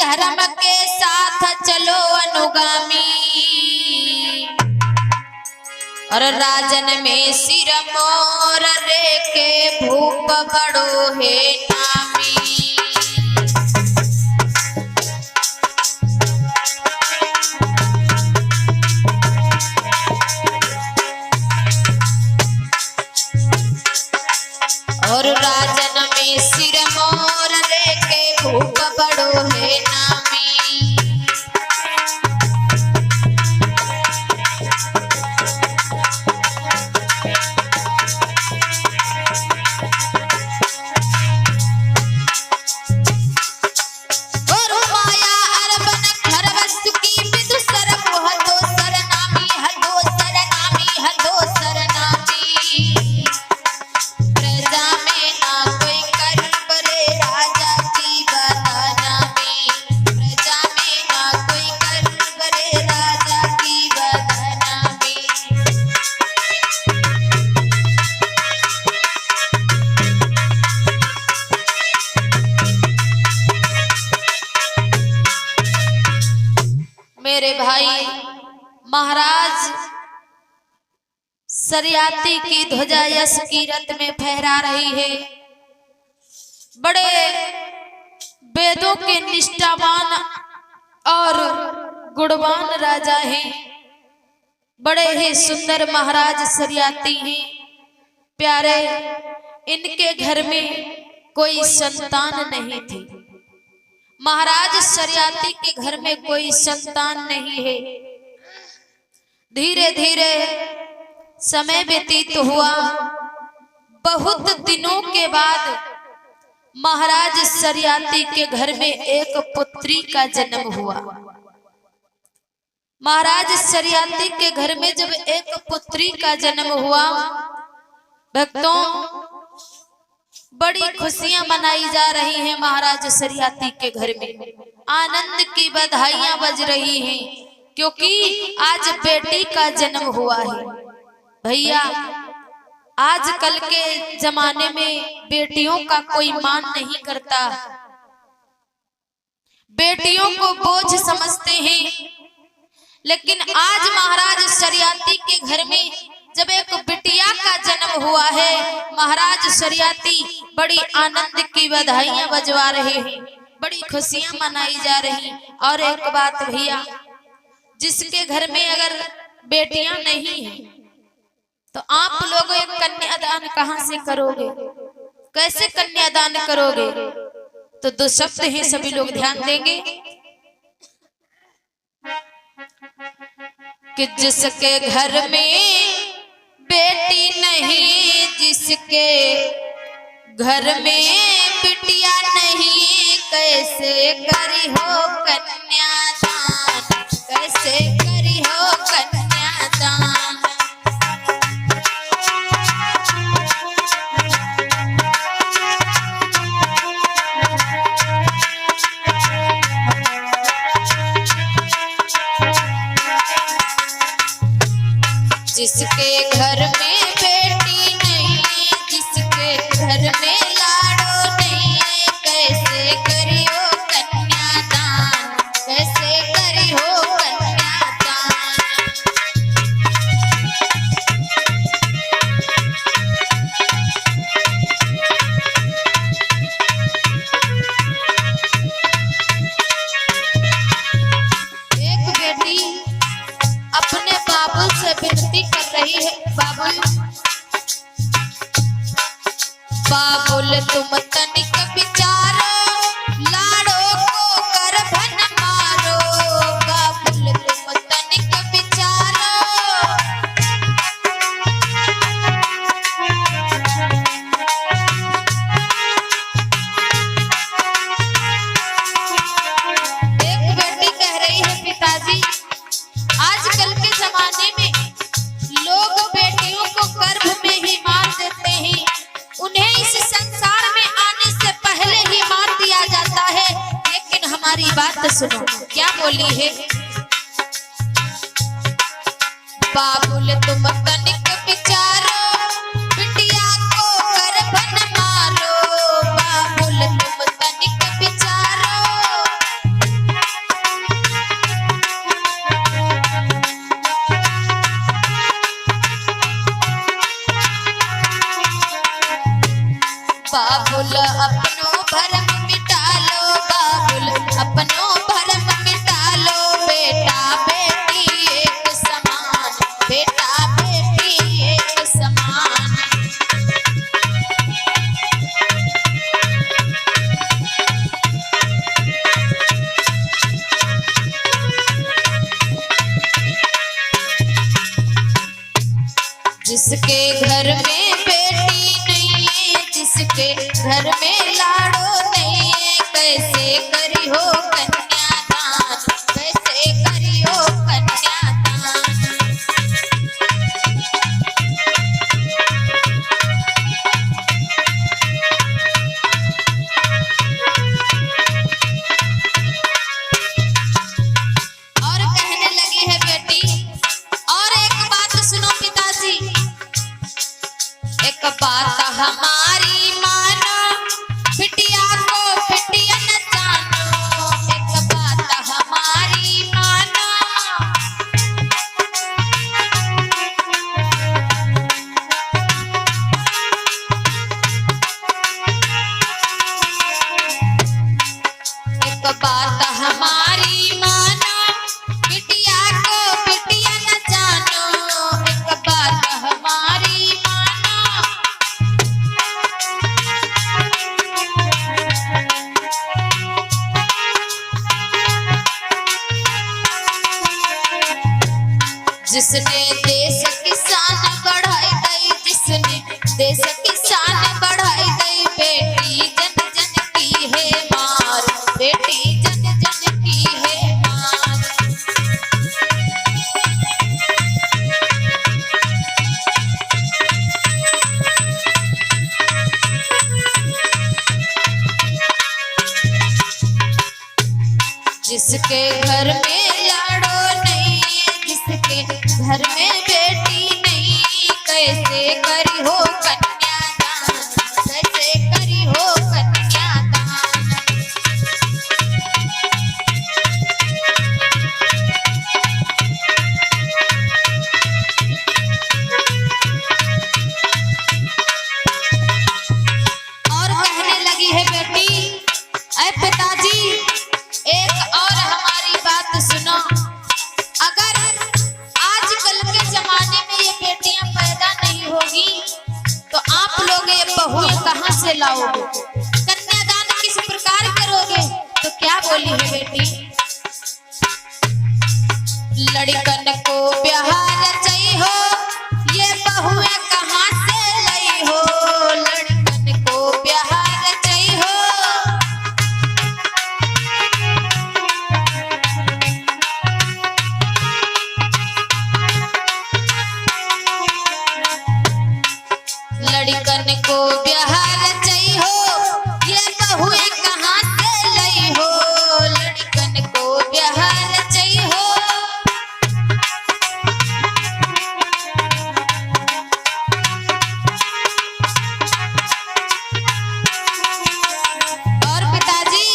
धर्म के साथ चलो अनुगामी, और राजन में सिर मोर रे के भूप बड़ो है नामी। और राजन में सिर मोर रे के भूप बड़ो है नामी। मेरे भाई, महाराज सरियाती की ध्वजा यश की रथ में फहरा रही है। बड़े वेदों के निष्ठावान और गुणवान राजा हैं। बड़े ही सुंदर महाराज सरियाती हैं, प्यारे। इनके घर में कोई संतान नहीं थी। महाराज सरियाती के घर में कोई संतान नहीं है। धीरे धीरे समय व्यतीत हुआ। बहुत दिनों के बाद महाराज सरियाती के घर में एक पुत्री का जन्म हुआ। महाराज सरियाती के घर में जब एक पुत्री का जन्म हुआ, भक्तों, बड़ी खुशियां मनाई जा रही हैं। महाराज सरियाती के घर में आनंद की बधाइयां बज रही हैं, क्योंकि आज बेटी का जन्म हुआ है। भैया, आजकल के जमाने में बेटियों का कोई मान नहीं करता, बेटियों को बोझ समझते हैं। लेकिन आज महाराज सरियाती के घर में जब एक बिटिया का जन्म हुआ है, महाराज सरियाती बड़ी आनंद की बधाइयां बजवा रहे हैं, बड़ी खुशियां मनाई जा रही। और एक बात भैया, जिसके घर में अगर बेटियां नहीं है तो आप लोग एक कन्यादान कहां से करोगे? कैसे कन्यादान करोगे? तो दो शब्द हैं, सभी लोग ध्यान देंगे कि जिसके घर में बेटी नहीं, जिसके घर में बिटिया नहीं, कैसे करी हो कन्यादान, कैसे करी हो कन्यादान। जिसके घर में बेटी नहीं, जिसके घर में लाड़ो नहीं, कैसे करी हो कन्यादान, कैसे करी हो कन्यादान। एक बेटी अपने बाबू से विनती कर रही है, बाबुल तुम तनिक विचारो, लाड़ो को गर्भन मारो, बाबुल तुम तनिक विचारो। एक बेटी कह रही है, पिताजी, आजकल के जमाने में लोग बेटियों को गर्भ में ही मार देते हैं, उन्हें इस संसार में आने से पहले ही मार दिया जाता है। लेकिन हमारी बात सुनो, क्या बोली है? बाबुल तुम तनिक विचारो, बिटिया को गर्भन मारो, बाबुल तुम तनिक विचारो। जिसके घर में बेटी नहीं है, जिसके घर में लाड़ो नहीं है, कैसे करी हो कन्यादान, कैसे करी हो कन्यादान। और कहने लगी है बेटी, और एक बात सुनो पिताजी, एक बात हमारी मानो, बिटिया को बिटिया न जानो, एक बात हमारी मानो। एक बात हमारी मानो, बिटिया को बिटिया न जानो, एक बात हमारी मानो। जिसने देश की शान बढ़ाई गई, जिसने देश की शान बढ़ाई गई, बेटी जन जन की है मार, बेटी जन जन की है मार। जिसके घर में लाड़ो नहीं, जिसके घर में बेटी नहीं, कैसे करी हो कन्यादान, कैसे करी हो कन्यादान। और कहने लगी है बेटी, ऐ पिताजी एक और हमारी बात सुनो, अगर आजकल के जमाने में ये बेटियां पैदा नहीं होगी तो आप लोग ये बहुएं कहां से लाओगे, कन्यादान किस प्रकार करोगे? तो क्या बोली है बेटी, लड़कन को ब्याह रचाई हो, ये बहुएं कहां से लाई हो, लड़कन को ब्याह रचाई हो। लड़कन को ब्याह रचाई हो, ये बहुएं कहां से लाई हो, लड़कन को ब्याह रचाई हो। और पिताजी,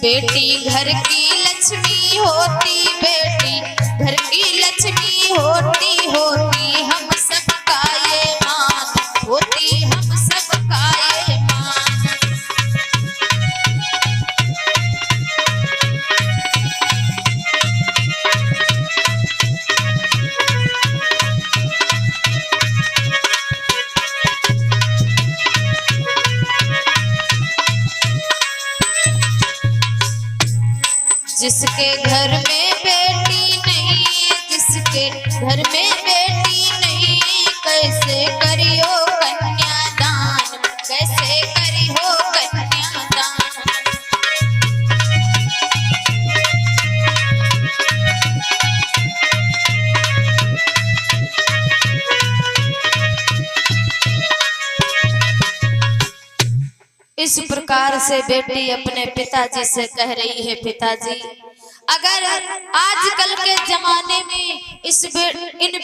बेटी घर की लक्ष्मी होती, बेटी घर की लक्ष्मी होती, होती हम सबका ये मान, होती हम सबका ये मान। जिसके घर में बेटी नहीं, जिसके घर में बेटी नहीं, कैसे करियो कन्यादान, कैसे करियो कन्यादान। इस प्रकार से बेटी अपने पिताजी से कह रही है, पिताजी अगर आजकल के जमाने में इन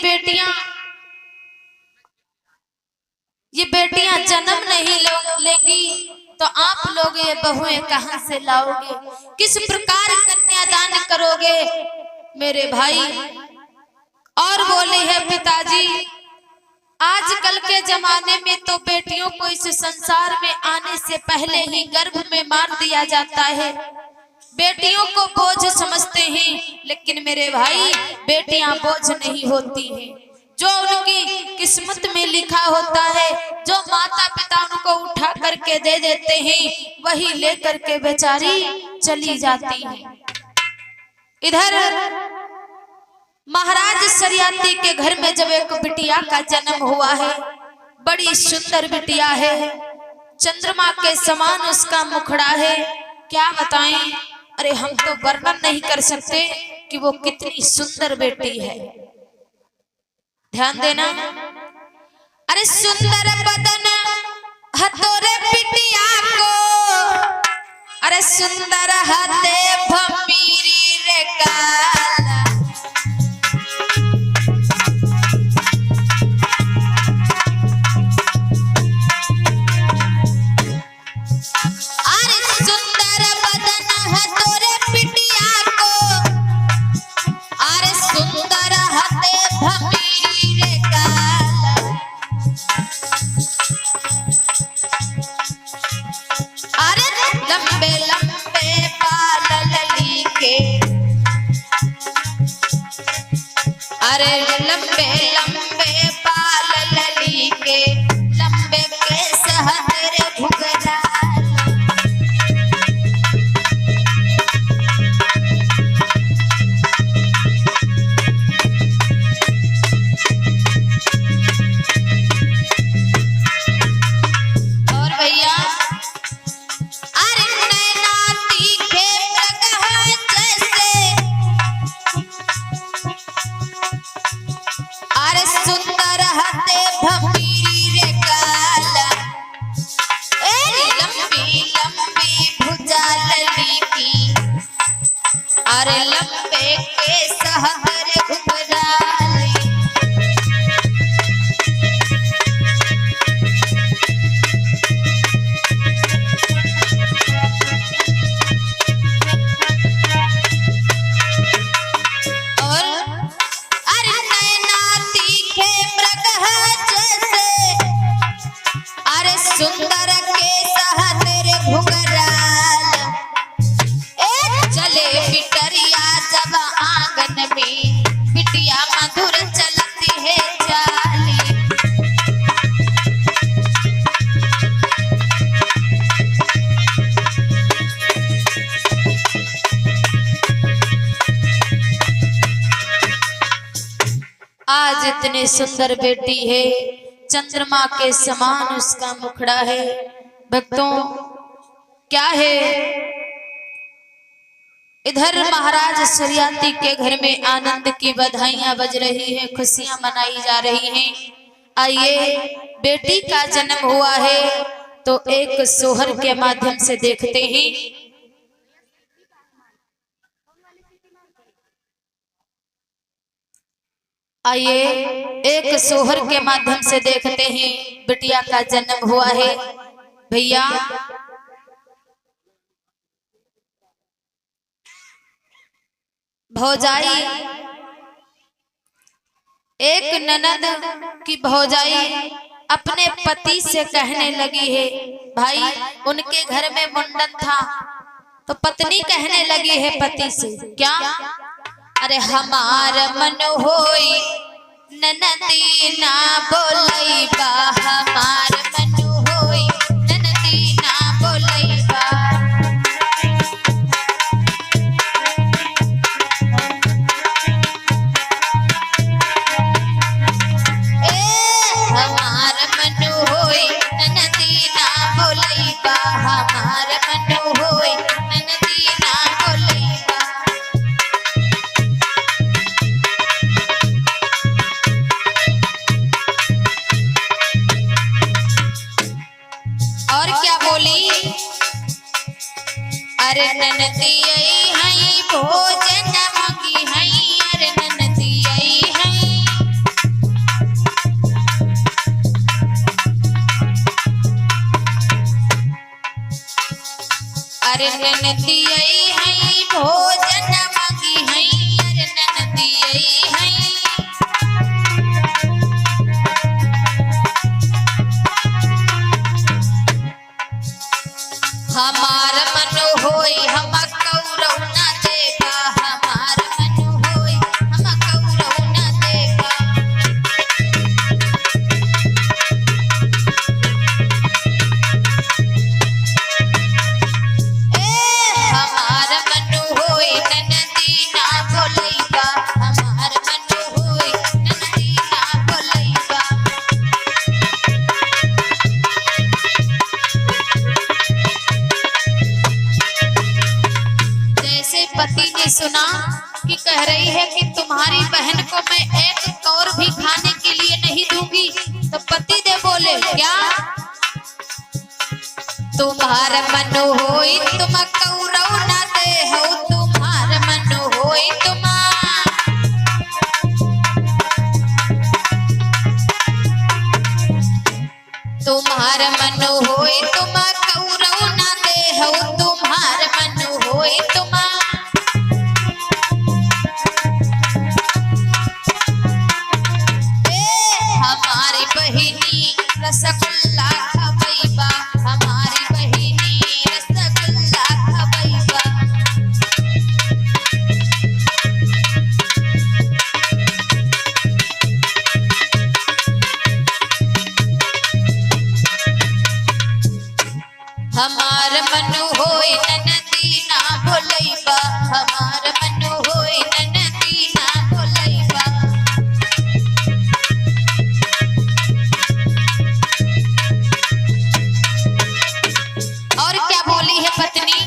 ये बेटियां जन्म नहीं लेंगी तो आप लोग ये बहुएं कहां से लाओगे, किस प्रकार कन्यादान करोगे मेरे भाई। और बोले है पिताजी, आजकल के जमाने में तो बेटियों को इस संसार में आने से पहले ही गर्भ में मार दिया जाता है, बेटियों को बोझ समझते हैं, लेकिन मेरे भाई बेटियां बोझ नहीं होती हैं। जो उनकी किस्मत में लिखा होता है, जो माता पिता उनको उठा करके दे देते हैं, वही लेकर के बेचारी चली जाती है। इधर महाराज शरियाती के घर में जब एक बिटिया का जन्म हुआ है, बड़ी सुंदर बिटिया है, चंद्रमा के समान उसका मुखड़ा है। क्या बताएं, अरे हम तो वर्णन नहीं कर सकते कि वो कितनी सुंदर बेटी है। ध्यान देना, अरे सुंदर बदन हथोरे बिटिया को, अरे सुंदर हाथे भमीरी रे काला, अरे सुंदर बदन हथोरे बिटिया को, अरे सुंदर हाथे भमीरी रे काला, अरे लंबे लंबे बाल लली के, अरे लंबे लंबे बाल लली के, लंबे केस हथेरे घुघरा, और भैया अरे नैना तीखे मृगहा जैसे, अरे सुंदर हाथे भमीरी रे काला, ए लंबी लंबी भुजा लली की, अरे लंबे केस हथेरे घुघराले, और अरे नैना तीखे मृगहा जैसे, अरे सुंदर केस हथेरे घुघराल, ए चले बिटरिया जब आंगन में, बिटिया मधुर चलती है चाली, आज इतनी सुंदर बेटी है, चंद्रमा के समान उसका मुखड़ा है। भक्तों क्या है, इधर महाराज शरियाती के घर में आनंद की बधाइयां बज रही है, खुशियां मनाई जा रही हैं। आइए, बेटी का जन्म हुआ है तो एक सोहर के माध्यम से देखते हैं। आइए, एक सोहर के माध्यम से देखते हैं, बिटिया का जन्म हुआ है। भैया भौजाई, एक ननद की भौजाई अपने पति से कहने लगी है, भाई उनके घर में मुंडन था तो पत्नी कहने लगी है पति से, क्या, अरे हमार मन होई ननदी ना बोलैबा, हमार मन होई ननदी ना बोलैबा, हमार मन होई ननदी ना बोलैबा, हमार मन होई ननदी ना बोलैबा। और क्या बोली, अरे ननदी आई हई भोजन मगी हई, अरे ननदी आई हई, अरे ननदी आई हई भोजन मगी हई, अरे ननदी आई हई, हमार मन होई हम कौरव न देबा, हमार मन होई हम कौरव न देबा, हमार मन होई ननदी ना बोलैबा, हमार मन के सुना कि कह रही है कि तुम्हारी बहन को मैं एक कौर भी खाने के लिए नहीं दूंगी। तो पति देव बोले क्या? तुम्हार मन होई तुम कौरव ना दे हो, तुम्हार मन होई तुम्हार मन होई तुम कौरव ना दे हो, तुम्हार मन होई तुम। हमारी बहिनी रसगुल्ला खबैबा, हमारी बहिनी रसगुल्ला खबैबा। हमार मन होई ननदी ना भोलैबा, हमार मन होई ननदी ना भोलैबा। और क्या बोली है पत्नी?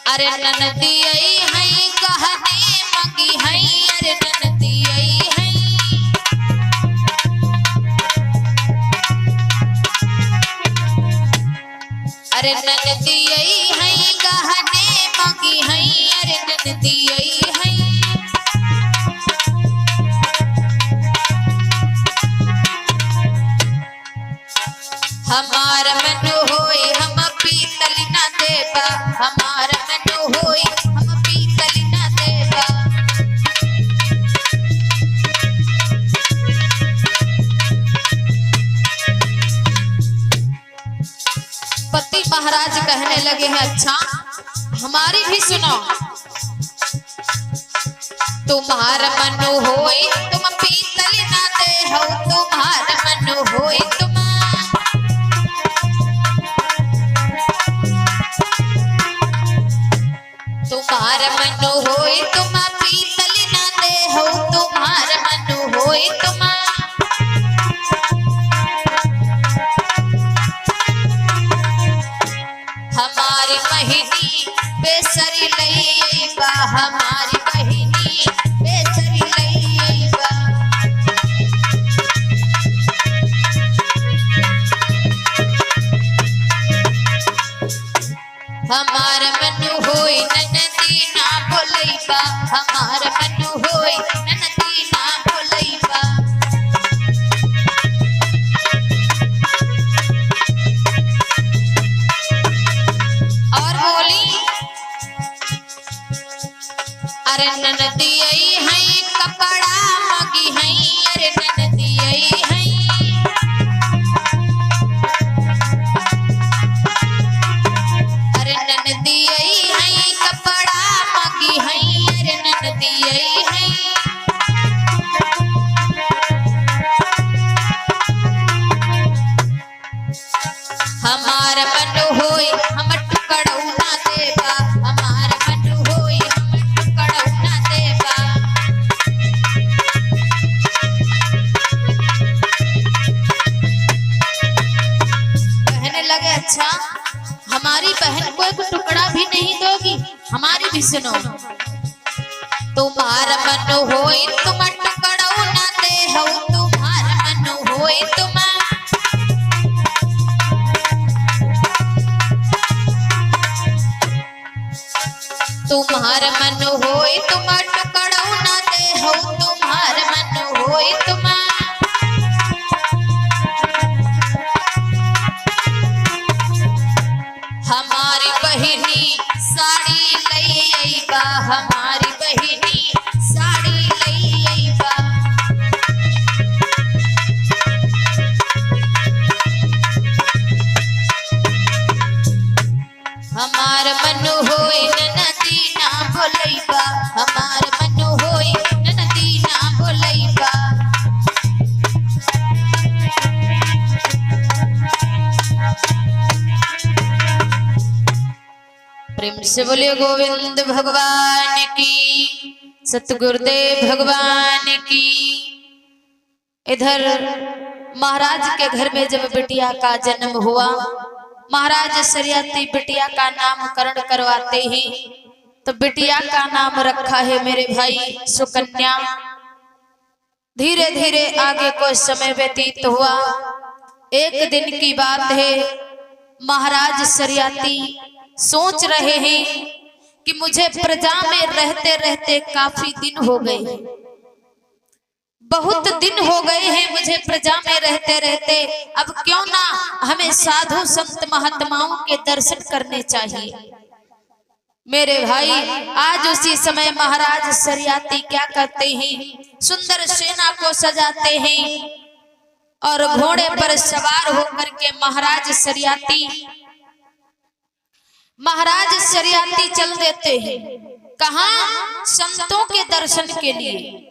अरे ननदी आई है कहने मंगी है, अरे ननदी आई है। अरे ननदी आई है कहने मंगी है, अरे ननदी आई है। हमार मन होई हम पीतल ना देबा, हमार मन होई हम पीतल ना देबा। पति महाराज कहने लगे हैं अच्छा हमारी भी सुनो। तुम्हार मन होई तुम पीतल ना दे हो, तुम्हार मन होई तुम। तुम्हार मन होई तुम पीतल ना दे हो, तुम्हार मन होई तुम। हमारी बहिनी बेसरी लईबा, हमारी बहिनी बेसरी लईबा। हमार मन होई ननदी ना भोलैबा, हमार मन होई ननदी ना भोलैबा। और बोली अरे ननदी आई है कपड़ा मगी है, अरे ननदी आई है। ननदी आई है कपड़ा मगी है, अरे ननदी आई है। हमार मन होई हम टुकड़ौ ना देबा, हमार मन होई हम टुकड़ौ ना देबा। कहने लगे अच्छा हमारी बहन को एक टुकड़ा भी नहीं दोगी? हमारी भी सुनो। तुम्हार मन होई तुम टुकड़ौ ना दे हो, तुम्हार मन होई तुम। तुम्हार मन होई तुम टुकड़ौ ना दे हो, तुम्हार मन होई तुम। हमारी बहिनी साड़ी लई आईबा, हमारी बहिनी साड़ी लई आईबा। हमार मन होई ननदी ना भोलैबा, हमार मन होई ननदी ना भोलैबा। प्रेम से बोलिए गोविंद भगवान की, सतगुरुदेव भगवान की। इधर महाराज के घर में जब बिटिया का जन्म हुआ, महाराज शरियाती बिटिया का नामकरण करवाते ही तो बिटिया का नाम रखा है मेरे भाई सुकन्या। धीरे धीरे आगे कुछ समय व्यतीत हुआ। एक दिन की बात है, महाराज शरियाती सोच रहे हैं कि मुझे प्रजा में रहते रहते काफी दिन हो गए, बहुत दिन हो गए हैं मुझे प्रजा में रहते रहते, अब क्यों ना हमें साधु संत महात्माओं के दर्शन करने चाहिए। मेरे भाई आज उसी समय महाराज शरियाती क्या करते हैं, सुंदर सेना को सजाते हैं और घोड़े पर सवार होकर के महाराज शरियाती चल देते हैं। कहाँ? संतों के दर्शन के लिए।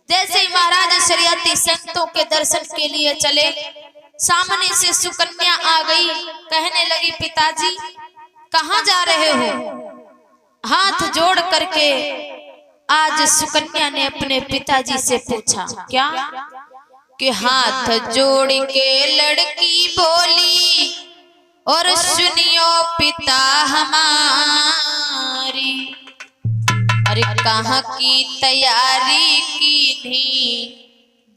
जैसे ही महाराज शरियाती संतों के दर्शन के लिए चले, सामने से सुकन्या आ गई। कहने लगी, पिताजी कहाँ जा रहे हो? हाथ जोड़ करके आज सुकन्या ने अपने पिताजी से पूछा, क्या? कि हाथ जोड़ के लड़की बोली, और सुनियो पिता हमारी, अरे कहाँ की तैयारी कीनी,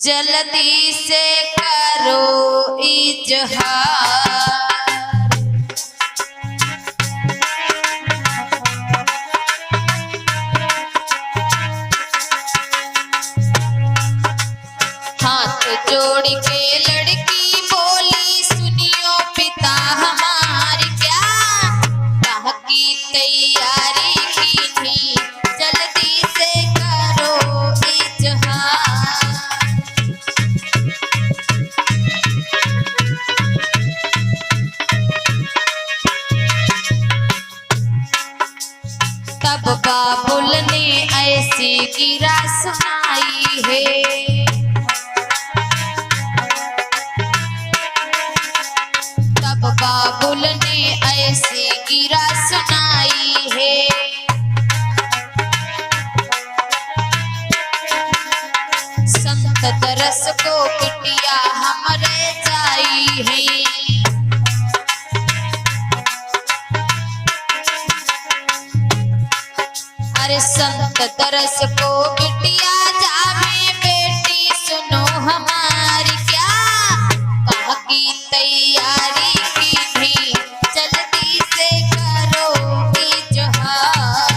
जल्दी से करो इजहार। जोड़ के लड़की बोली, सुनियो पिता हमारी, क्या कहाँ की तैयारी कीनी, जल्दी से करो इजहार। तब बाबुल ने ऐसी गिरा सुनाई है, बाबुल ने ऐसी गिरा सुनाई है। संत दरस को बिटिया हमरे जाई है, अरे संत दरस को बिटिया जावे, बेटी सुनो हमारी, क्या कहाँ की तैयारी, जल्दी से करो इजहार।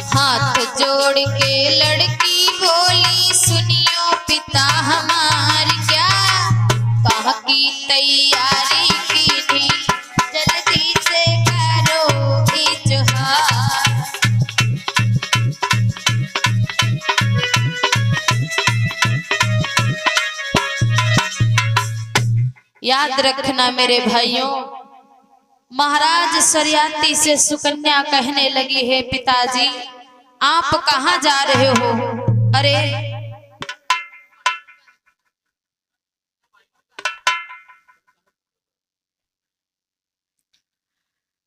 हाथ जोड़ के लड़की बोली, सुनियो पिता हमारी, क्या कहाँ की तैयारी कीनी, जल्दी से करो इजहार। याद रखना मेरे भाइयों, महाराज शरियाती से सुकन्या कहने लगी है, पिताजी आप कहाँ जा रहे हो? अरे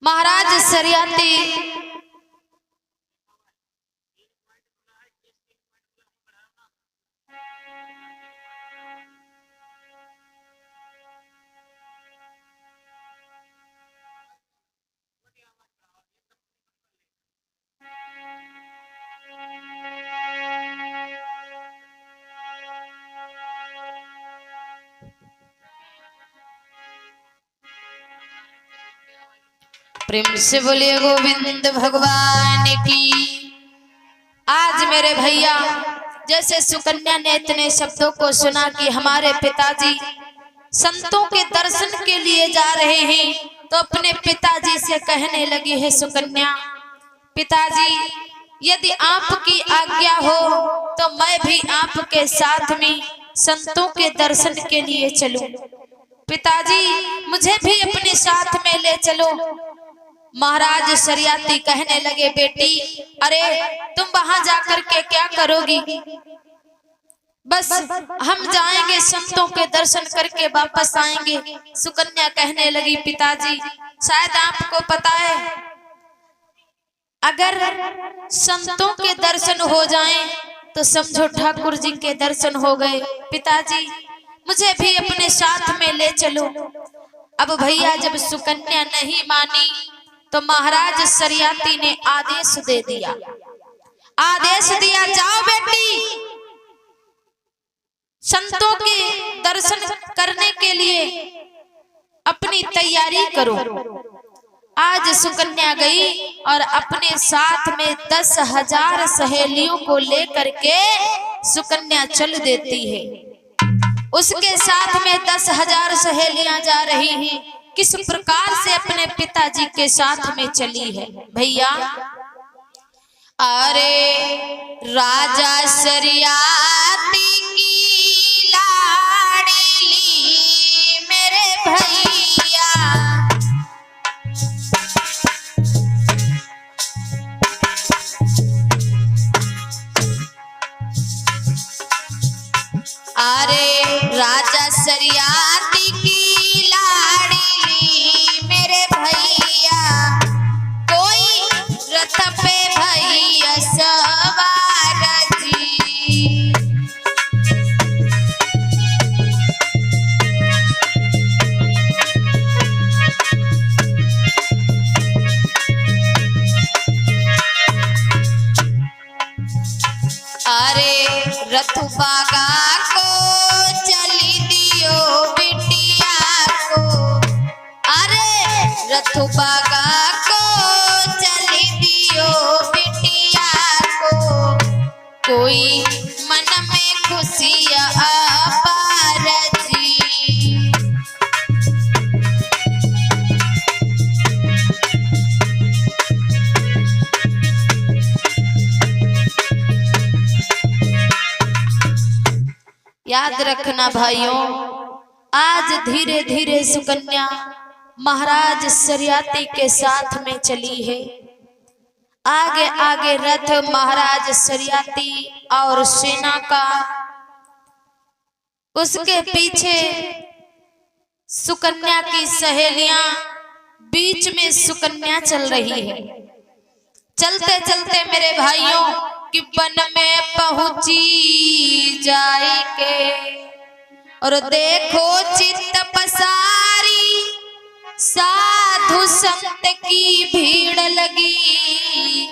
महाराज शरियाती प्रेम से बोलिए गोविंद भगवान की। आज मेरे भैया जैसे सुकन्या ने इतने शब्दों को सुना कि हमारे पिताजी संतों के दर्शन के लिए जा रहे हैं, तो अपने पिताजी से कहने लगी है सुकन्या, पिताजी यदि आपकी आज्ञा हो तो मैं भी आपके साथ में संतों के दर्शन के लिए चलूं। पिताजी मुझे भी अपने साथ में ले चलो। महाराज शरियाती कहने लगे, बेटी अरे तुम वहां जाकर के क्या करोगी? बस हम जाएंगे, संतों के दर्शन करके वापस आएंगे। सुकन्या कहने लगी, पिताजी शायद आपको पता है अगर संतों के दर्शन हो जाएं तो समझो ठाकुर जी के दर्शन हो गए। पिताजी मुझे भी अपने साथ में ले चलो। अब भैया जब सुकन्या नहीं मानी तो महाराज शरियाती ने आदेश दे दिया, जाओ बेटी संतों के दर्शन करने के लिए अपनी तैयारी करो। आज सुकन्या गई और अपने साथ में 10,000 सहेलियों को लेकर के सुकन्या चल देती है। उसके साथ में 10,000 सहेलियां जा रही हैं। किस प्रकार से अपने पिताजी के साथ में चली है भैया। अरे राजा शरियाती की लाडली मेरे भैया, अरे राजा शरियाती की लाडली मेरे भैया, कोई रथ पे भैया सवार जी। अरे रथ बागा को चली दियो बिटिया को, अरे रथ बागा को चली दियो बिटिया को, कोई मन में खुशियाँ अपार जी। याद रखना भाइयों, आज धीरे धीरे सुकन्या महाराज शरियाती के साथ में चली है। आगे आगे रथ महाराज शरियाती और सेना का, उसके पीछे सुकन्या की सहेलियां, बीच में सुकन्या चल रही है। चलते चलते मेरे भाइयों कि वन में पहुंची जाए के, और देखो चित्त पसारी साधु संत की भीड़ लगी,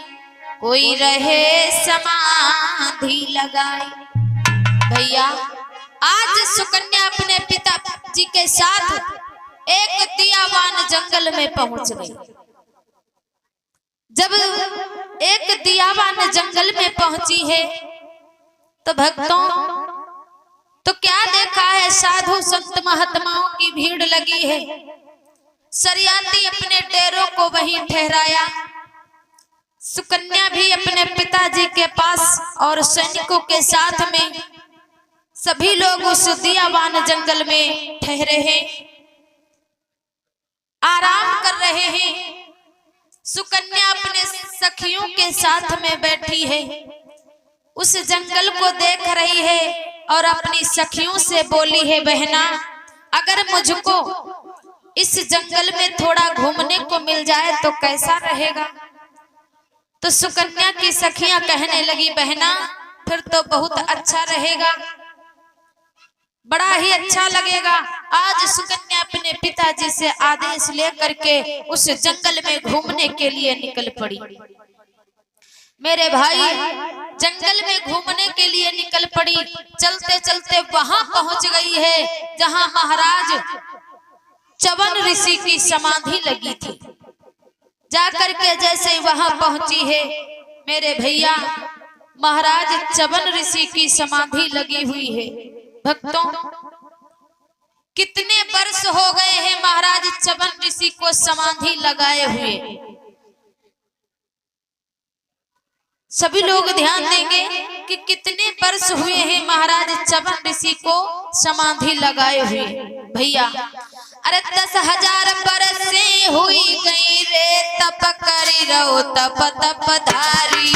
कोई रहे समाधि लगाई। भैया आज सुकन्या अपने पिताजी के साथ एक दियावान जंगल में पहुंच गई। जब एक दियावान जंगल में पहुंची है तो भक्तों तो क्या देखा है, साधु संत महात्माओं की भीड़ लगी है। शरियाती अपने डेरों को वहीं ठहराया, सुकन्या भी अपने पिताजी के पास और सैनिकों के साथ में सभी लोग उस दियावान जंगल में ठहरे हैं, आराम कर रहे हैं। सुकन्या अपने सखियों के साथ में बैठी है, उस जंगल को देख रही है और अपनी सखियों से बोली है, बहना अगर मुझको इस जंगल में थोड़ा घूमने को मिल जाए तो कैसा रहेगा। तो सुकन्या की सखियां कहने लगी, बहना फिर तो बहुत अच्छा रहेगा, बड़ा ही अच्छा लगेगा। आज सुकन्या अपने पिताजी से आदेश लेकर के उस जंगल में घूमने के लिए निकल पड़ी। मेरे भाई जंगल में घूमने के लिए निकल पड़ी। चलते चलते वहां पहुंच गई है जहां महाराज च्यवन ऋषि की समाधि लगी थी। जाकर के जैसे वहां पहुंची है मेरे भैया, महाराज च्यवन ऋषि की समाधि लगी हुई है। भक्तों कितने वर्ष हो गए हैं महाराज च्यवन ऋषि को समाधि लगाए हुए। सभी लोग ध्यान देंगे कि कितने वर्ष हुए हैं महाराज च्यवन ऋषि को समाधि लगाए हुए। भैया अरे 10,000 बरस से हुई गई रे तप करी रहो तप तप धारी।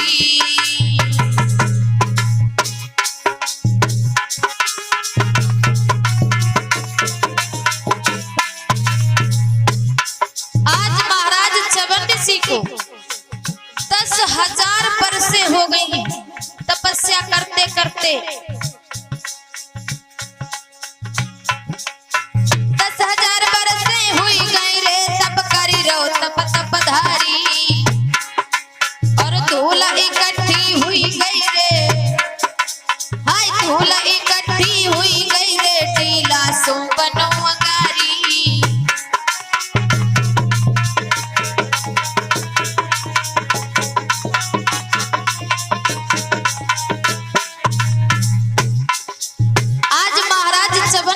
आज महाराज च्यवन ऋषि को 10,000 बरसें हो गई हैं तपस्या करते करते। 10,000 बरसें हुई गई रे तब करी रो तप तप धारी, और धूल इकट्ठी हुई गई रे, हाय धूल इकट्ठी हुई गई रे टीला सो बनो अंगारी।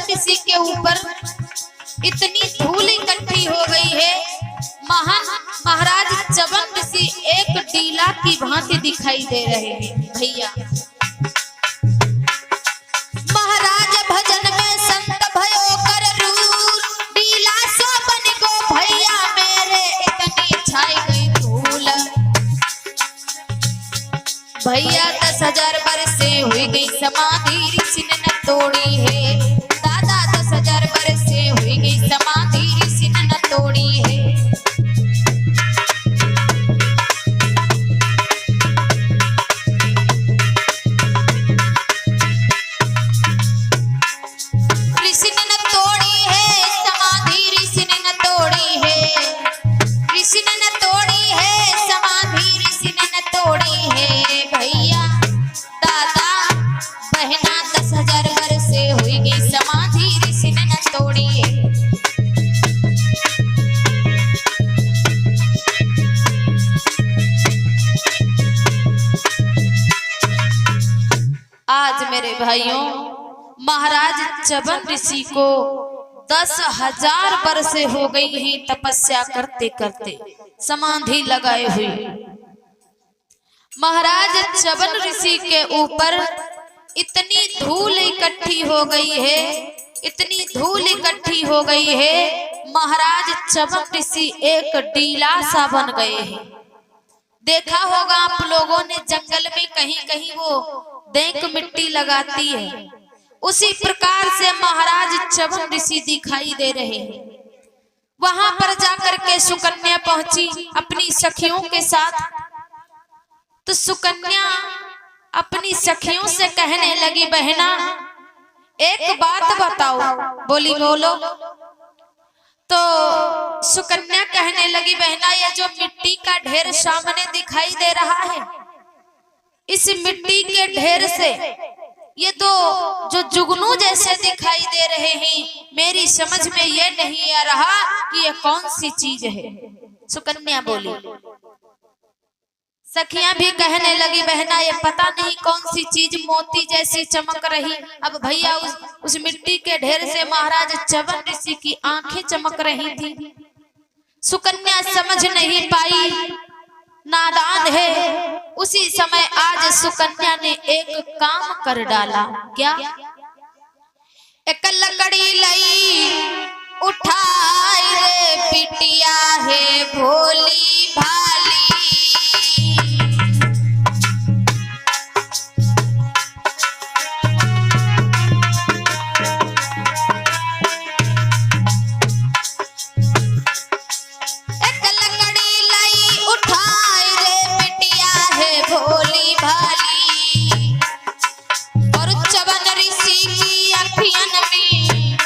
ऋषि के ऊपर इतनी धूल इकट्ठी हो गई है, महाराज च्यवन ऋषि एक टीला की भांति दिखाई दे रहे हैं। भैया महाराज भजन में संत भयो कर रूर, टीला सो बन गो भैया मेरे इतनी छाई गई धूल। भैया 10,000 बरसें हुई गई समाधि ऋषि ने न तोड़ी है, 10,000 बरसें हुई गई समाधि ऋषि ने न तोड़ी है। ऋषि ने न तोड़ी है समाधि ऋषि ने न तोड़ी है, ऋषि ने न तोड़ी है समाधि ऋषि ने न तोड़ी है। भैया दादा बहना 10,000 बरसें हुई गई समाधि ऋषि ने न तोड़ी है। आज मेरे भाइयों महाराज च्यवन च्यवन ऋषि को 10,000 बरसें हो गई हैं तपस्या करते करते, समाधि लगाए हुए। महाराज च्यवन ऋषि के ऊपर इतनी धूल इकट्ठी हो गई है, इतनी धूल इकट्ठी हो गई है, महाराज च्यवन ऋषि एक टीला सा बन गए हैं। देखा होगा आप लोगों ने जंगल में कहीं कहीं वो देख मिट्टी लगाती है, उसी प्रकार से महाराज च्यवन ऋषि दिखाई दे रहे हैं। वहां पर जाकर के सुकन्या पहुंची अपनी सखियों के साथ, तो सुकन्या अपनी सखियों से कहने लगी, बहना एक बात बताओ। बोली बोलो। तो सुकन्या कहने लगी, बहना ये जो मिट्टी का ढेर सामने दिखाई दे रहा है, इस मिट्टी के ढेर से ये तो जो जुगनू जैसे दिखाई दे रहे हैं, मेरी समझ में ये नहीं आ रहा कि ये कौन सी चीज है। सुकन्या बोली। सखियां भी कहने लगी, बहना ये पता नहीं कौन सी चीज मोती जैसी चमक रही। अब भैया उस मिट्टी के ढेर से महाराज च्यवन ऋषि की आंखें चमक रही थी। सुकन्या समझ नहीं पाई, नादान है। उसी समय आज सुकन्या ने एक काम कर डाला। क्या? एक लकड़ी लई उठाई रे पिटिया है भोली भाली, भोली भाली, और च्यवन ऋषि की अखियन में,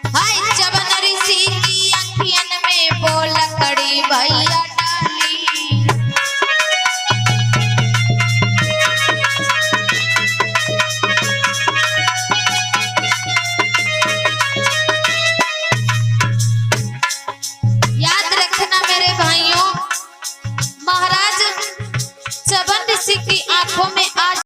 हाय च्यवन ऋषि की अखियन में वो लकड़ी भैया डाली। याद रखना मेरे भाइयों, महाराज च्यवन ऋषि की आंखों में आज